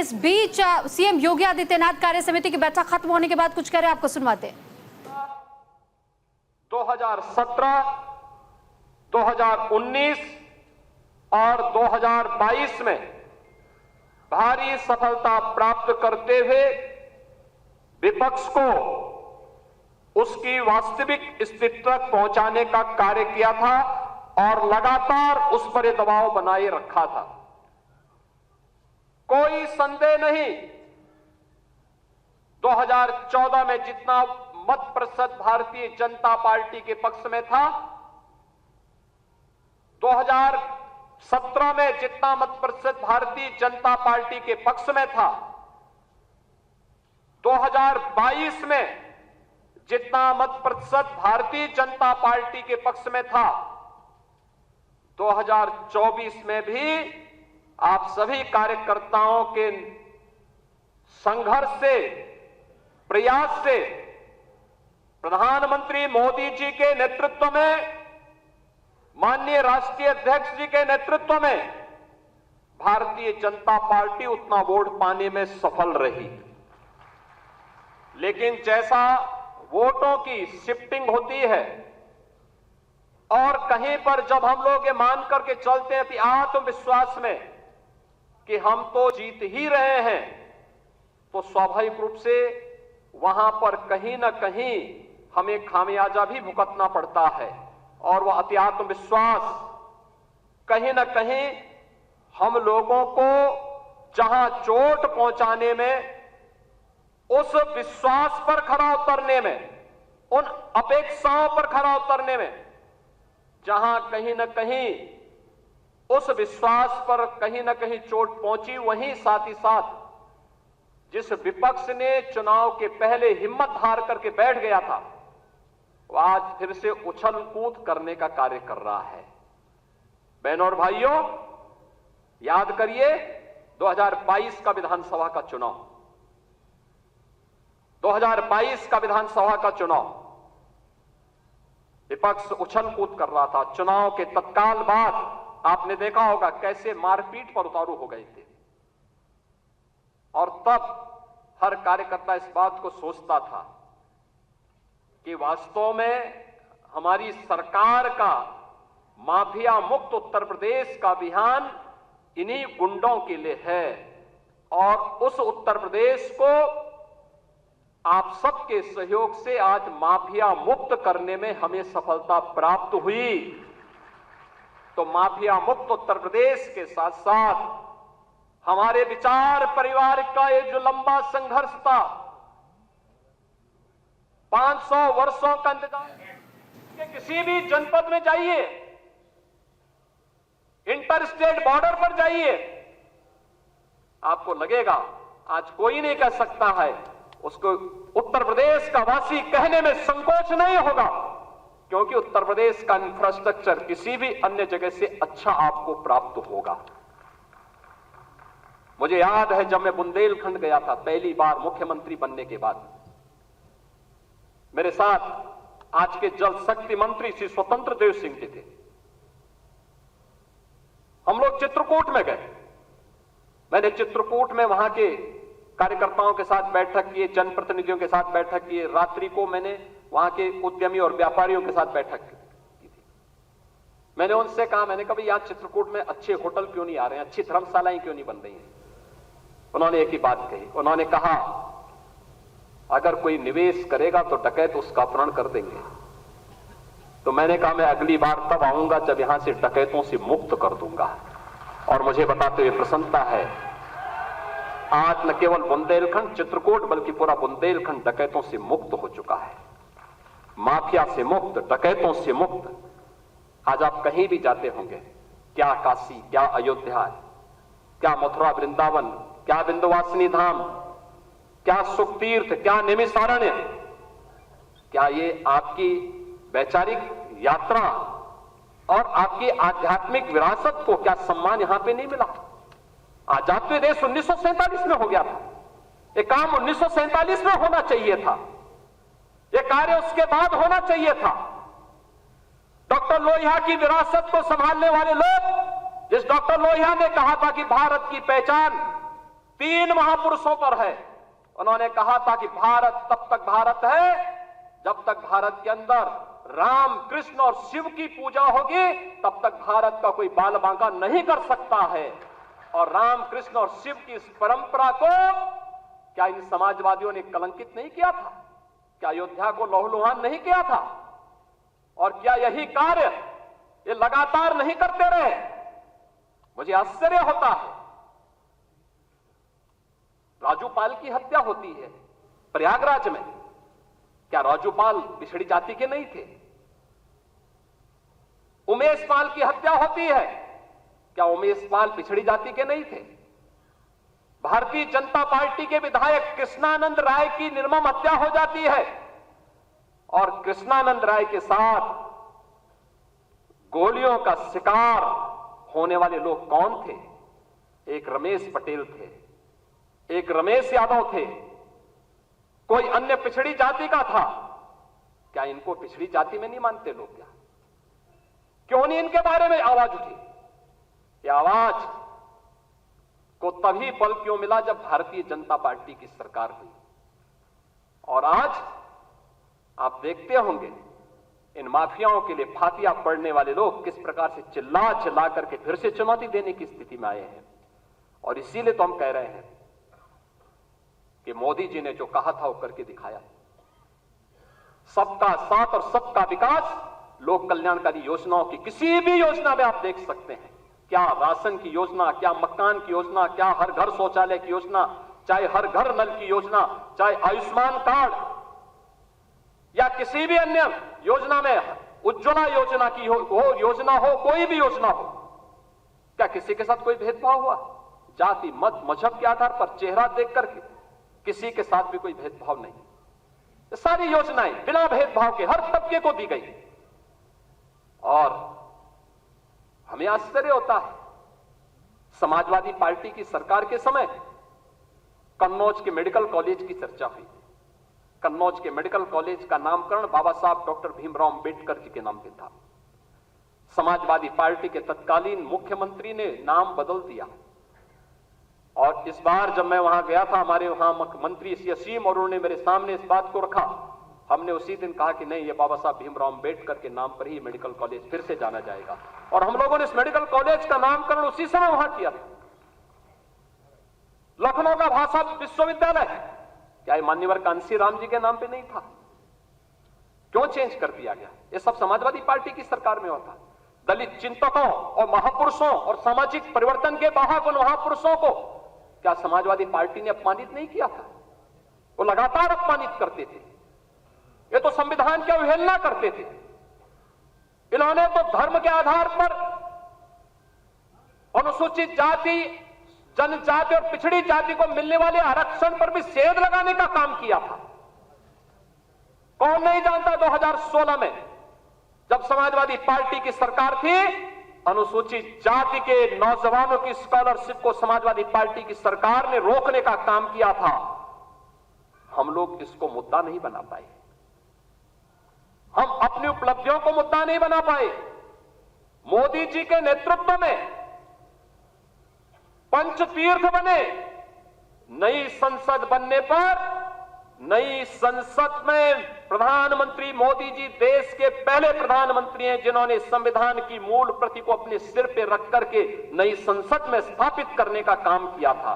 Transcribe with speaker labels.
Speaker 1: इस बीच सीएम योगी आदित्यनाथ कार्य समिति की बैठक खत्म होने के बाद कुछ कह रहे हैं, आपको सुनवाते हैं।
Speaker 2: 2017, 2019 और 2022 में भारी सफलता प्राप्त करते हुए विपक्ष को उसकी वास्तविक स्थिति तक पहुंचाने का कार्य किया था और लगातार उस पर दबाव बनाए रखा था। कोई संदेह नहीं, 2014 में जितना मत प्रतिशत भारतीय जनता पार्टी के पक्ष में था, 2017 में जितना मत प्रतिशत भारतीय जनता पार्टी के पक्ष में था, 2022 में जितना मत प्रतिशत भारतीय जनता पार्टी के पक्ष में था, 2024 में भी आप सभी कार्यकर्ताओं के संघर्ष से, प्रयास से, प्रधानमंत्री मोदी जी के नेतृत्व में, माननीय राष्ट्रीय अध्यक्ष जी के नेतृत्व में भारतीय जनता पार्टी उतना वोट पाने में सफल रही। लेकिन जैसा वोटों की शिफ्टिंग होती है और कहीं पर जब हम लोग ये मान करके चलते हैं कि आत्मविश्वास में कि हम तो जीत ही रहे हैं, तो स्वाभाविक रूप से वहां पर कहीं ना कहीं हमें खामियाजा भी भुगतना पड़ता है और वह अति आत्मविश्वास कहीं ना कहीं हम लोगों को जहां चोट पहुंचाने में, उस विश्वास पर खरा उतरने में, उन अपेक्षाओं पर खरा उतरने में, जहां कहीं ना कहीं उस विश्वास पर कहीं ना कहीं चोट पहुंची, वहीं साथ ही साथ जिस विपक्ष ने चुनाव के पहले हिम्मत हार करके बैठ गया था, वो आज फिर से उछल कूद करने का कार्य कर रहा है। बहनों और भाइयों, याद करिए 2022 का विधानसभा का चुनाव, 2022 का विधानसभा का चुनाव विपक्ष उछल कूद कर रहा था। चुनाव के तत्काल बाद आपने देखा होगा कैसे मारपीट पर उतारू हो गए थे, और तब हर कार्यकर्ता इस बात को सोचता था कि वास्तव में हमारी सरकार का माफिया मुक्त उत्तर प्रदेश का अभियान इन्हीं गुंडों के लिए है, और उस उत्तर प्रदेश को आप सबके सहयोग से आज माफिया मुक्त करने में हमें सफलता प्राप्त हुई। तो माफिया मुक्त उत्तर प्रदेश के साथ साथ हमारे विचार परिवार का ये जो लंबा संघर्ष था, 500 वर्षों का इंतजार, कि किसी भी जनपद में जाइए, इंटर स्टेट बॉर्डर पर जाइए, आपको लगेगा आज कोई नहीं कह सकता है, उसको उत्तर प्रदेश का वासी कहने में संकोच नहीं होगा, क्योंकि उत्तर प्रदेश का इंफ्रास्ट्रक्चर किसी भी अन्य जगह से अच्छा आपको प्राप्त होगा। मुझे याद है जब मैं बुंदेलखंड गया था पहली बार मुख्यमंत्री बनने के बाद, मेरे साथ आज के जल शक्ति मंत्री श्री स्वतंत्र देव सिंह जी थे। हम लोग चित्रकूट में गए, मैंने चित्रकूट में वहां के कार्यकर्ताओं के साथ बैठक की, जनप्रतिनिधियों के साथ बैठक की, रात्रि को मैंने वहां के उद्यमी और व्यापारियों के साथ बैठक की थी। मैंने उनसे कहा, मैंने कहा यार चित्रकूट में अच्छे होटल क्यों नहीं आ रहे हैं, अच्छी धर्मशालाएं क्यों नहीं बन रही हैं? उन्होंने एक ही बात कही, उन्होंने कहा अगर कोई निवेश करेगा तो डकैत उसका अपहरण कर देंगे। तो मैंने कहा मैं अगली बार तब आऊंगा जब यहां से डकैतों से मुक्त कर दूंगा। और मुझे बताते हुए प्रसन्नता है, आज न केवल बुंदेलखंड चित्रकूट बल्कि पूरा बुंदेलखंड डकैतों से मुक्त हो चुका है, माफिया से मुक्त, डकैतों से मुक्त। आज आप कहीं भी जाते होंगे, क्या काशी, क्या अयोध्या, क्या मथुरा वृंदावन, क्या विंध्यवासिनी धाम, क्या सुखतीर्थ, क्या निमिषारण्य, क्या ये आपकी वैचारिक यात्रा और आपकी आध्यात्मिक विरासत को क्या सम्मान यहां पे नहीं मिला? आजाद देश 1947 में हो गया था, ये काम 1947 में होना चाहिए था, ये कार्य उसके बाद होना चाहिए था। डॉक्टर लोहिया की विरासत को संभालने वाले लोग, जिस डॉक्टर लोहिया ने कहा था कि भारत की पहचान 3 महापुरुषों पर है। उन्होंने कहा था कि भारत तब तक भारत है जब तक भारत के अंदर राम, कृष्ण और शिव की पूजा होगी, तब तक भारत का कोई बाल बांका नहीं कर सकता है। और राम, कृष्ण और शिव की इस परंपरा को क्या इन समाजवादियों ने कलंकित नहीं किया था? क्या अयोध्या को लहूलुहान नहीं किया था? और क्या यही कार्य ये लगातार नहीं करते रहे? मुझे आश्चर्य होता है। राजूपाल की हत्या होती है प्रयागराज में, क्या राजूपाल पिछड़ी जाति के नहीं थे? उमेश पाल की हत्या होती है, क्या उमेश पाल पिछड़ी जाति के नहीं थे? भारतीय जनता पार्टी के विधायक कृष्णानंद राय की निर्मम हत्या हो जाती है, और कृष्णानंद राय के साथ गोलियों का शिकार होने वाले लोग कौन थे? एक रमेश पटेल थे, एक रमेश यादव थे, कोई अन्य पिछड़ी जाति का था। क्या इनको पिछड़ी जाति में नहीं मानते लोग? क्या क्यों नहीं इनके बारे में आवाज उठी? ये आवाज को तभी बल क्यों मिला जब भारतीय जनता पार्टी की सरकार हुई। और आज आप देखते होंगे इन माफियाओं के लिए फातिया पड़ने वाले लोग किस प्रकार से चिल्ला चिल्ला करके फिर से चुनौती देने की स्थिति में आए हैं। और इसीलिए तो हम कह रहे हैं कि मोदी जी ने जो कहा था वो करके दिखाया। सबका साथ और सबका विकास, लोक कल्याणकारी योजनाओं की किसी भी योजना में आप देख सकते हैं, क्या राशन की योजना, क्या मकान की योजना, क्या हर घर शौचालय की योजना, चाहे हर घर नल की योजना, चाहे आयुष्मान कार्ड या किसी भी अन्य योजना में, उज्ज्वला योजना की योजना हो, कोई भी योजना हो, क्या किसी के साथ कोई भेदभाव हुआ? जाति, मत, मजहब के आधार पर, चेहरा देख करके किसी के साथ भी कोई भेदभाव नहीं। ये सारी योजनाएं बिना भेदभाव के हर तबके को दी गई। और हमें आश्चर्य होता है, समाजवादी पार्टी की सरकार के समय कन्नौज के मेडिकल कॉलेज की चर्चा हुई। कन्नौज के मेडिकल कॉलेज का नामकरण बाबा साहब डॉक्टर भीमराव अंबेडकर जी के नाम पे था। समाजवादी पार्टी के तत्कालीन मुख्यमंत्री ने नाम बदल दिया। और इस बार जब मैं वहां गया था, हमारे वहां मंत्री श्री असीम और उन्होंने मेरे सामने इस बात को रखा। हमने उसी दिन कहा कि नहीं, ये बाबा साहब भीमराव अंबेडकर के नाम पर ही मेडिकल कॉलेज फिर से जाना जाएगा। और हम लोगों ने इस मेडिकल कॉलेज का नामकरण उसी समय वहां किया था। लखनऊ का भाषा विश्वविद्यालय, क्या ये मान्यवर कांसी राम जी के नाम पे नहीं था? क्यों चेंज कर दिया गया? ये सब समाजवादी पार्टी की सरकार में होता। दलित चिंतकों और महापुरुषों और सामाजिक परिवर्तन के वाहक उन महापुरुषों को क्या समाजवादी पार्टी ने अपमानित नहीं किया था? वो लगातार अपमानित करते थे। ये तो संविधान की अवहेलना करते थे। इन्होंने तो धर्म के आधार पर अनुसूचित जाति, जनजाति और पिछड़ी जाति को मिलने वाले आरक्षण पर भी सेध लगाने का काम किया था। कौन नहीं जानता 2016 में जब समाजवादी पार्टी की सरकार थी, अनुसूचित जाति के नौजवानों की स्कॉलरशिप को समाजवादी पार्टी की सरकार ने रोकने का काम किया था। हम लोग इसको मुद्दा नहीं बना पाए, हम अपनी उपलब्धियों को मुद्दा नहीं बना पाए। मोदी जी के नेतृत्व में पंचतीर्थ बने। नई संसद बनने पर, नई संसद में प्रधानमंत्री मोदी जी देश के पहले प्रधानमंत्री हैं जिन्होंने संविधान की मूल प्रति को अपने सिर पे रख करके नई संसद में स्थापित करने का काम किया था।